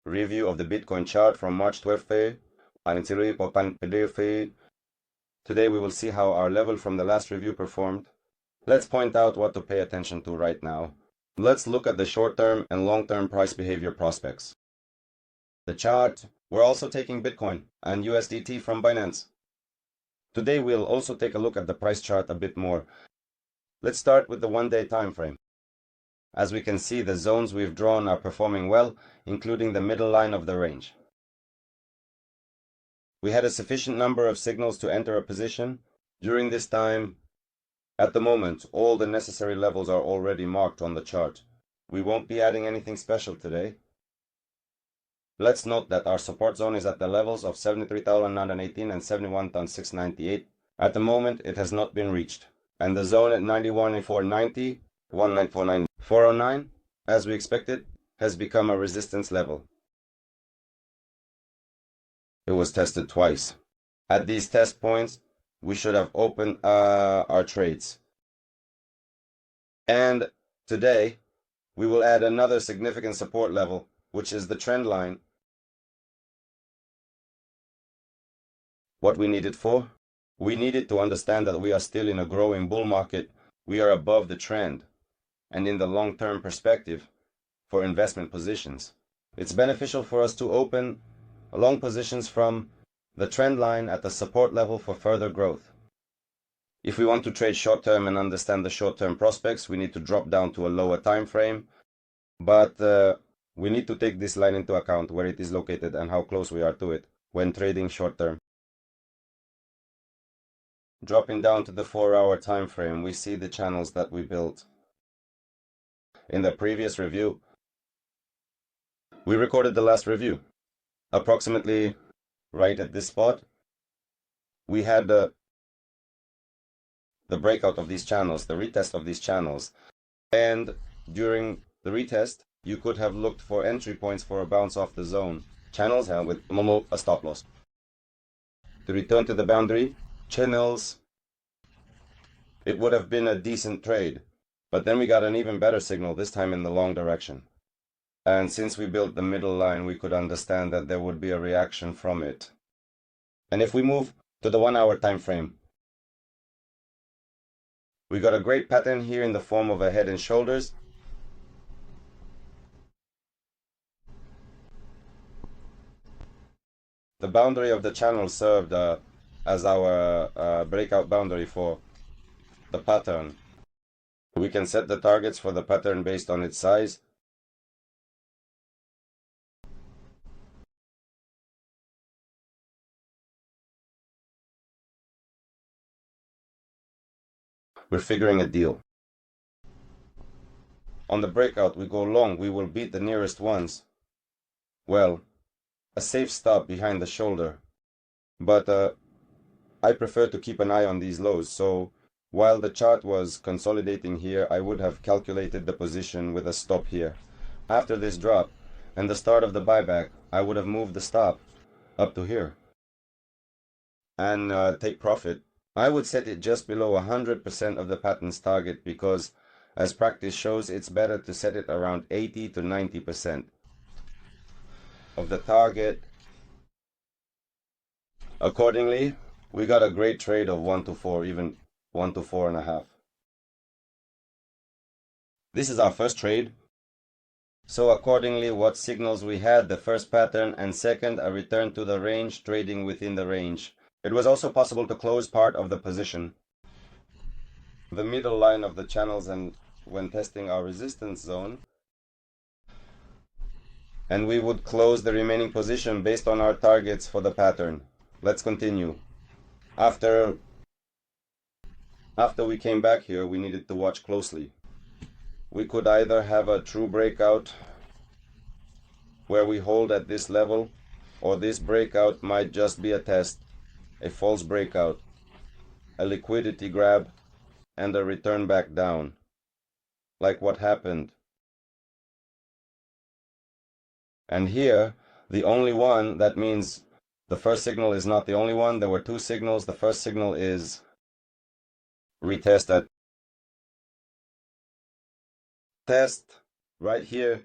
review of the Bitcoin chart from March 12th. Today we will see how our level from the last review performed. Let's point out what to pay attention to right now. Let's look at the short-term and long-term price behavior prospects. The chart. We're also taking Bitcoin and USDT from Binance. Today we'll also take a look at the price chart a bit more. Let's start with the one-day time frame. As we can see, the zones we've drawn are performing well, including the middle line of the range. We had a sufficient number of signals to enter a position. During this time, at the moment, all the necessary levels are already marked on the chart. We won't be adding anything special today. Let's note that our support zone is at the levels of 73,918 and 71,698. At the moment, it has not been reached. And the zone at 91,490, 194,409, as we expected, has become a resistance level. It was tested twice. At these test points, we should have opened our trades. And today, we will add another significant support level, which is the trend line. What we need it for? We needed to understand that we are still in a growing bull market. We are above the trend. And in the long-term perspective, for investment positions, it's beneficial for us to open long positions from the trend line at the support level for further growth. If we want to trade short-term and understand the short-term prospects, we need to drop down to a lower time frame. But we need to take this line into account, where it is located and how close we are to it when trading short-term. Dropping down to the 4-hour time frame, we see the channels that we built. In the previous review, we recorded the last review. Approximately right at this spot, we had the breakout of these channels, the retest of these channels. And during the retest, you could have looked for entry points for a bounce off the zone. Channels held with a stop loss. To return to the boundary, channels, it would have been a decent trade. But then we got an even better signal, this time in the long direction. And since we built the middle line, we could understand that there would be a reaction from it. And if we move to the 1-hour time frame, we got a great pattern here in the form of a head and shoulders. The boundary of the channel served as our breakout boundary for the pattern. We can set the targets for the pattern based on its size. We're figuring a deal. On the breakout, we go long. We will beat the nearest ones. Well, a safe stop behind the shoulder. But I prefer to keep an eye on these lows. So while the chart was consolidating here, I would have calculated the position with a stop here. After this drop and the start of the buyback, I would have moved the stop up to here and take profit. I would set it just below 100% of the pattern's target because, as practice shows, it's better to set it around 80 to 90% of the target. Accordingly, we got a great trade of 1 to 4, even 1 to 4.5. This is our first trade. So accordingly, what signals we had: the first pattern, and second, a return to the range, trading within the range. It was also possible to close part of the position, the middle line of the channels, and when testing our resistance zone, and we would close the remaining position based on our targets for the pattern. Let's continue. After we came back here, we needed to watch closely. We could either have a true breakout where we hold at this level, or this breakout might just be a test, a false breakout, a liquidity grab, and a return back down, like what happened. And here, the only one, that means the first signal is not the only one. There were two signals. The first signal is retest at test right here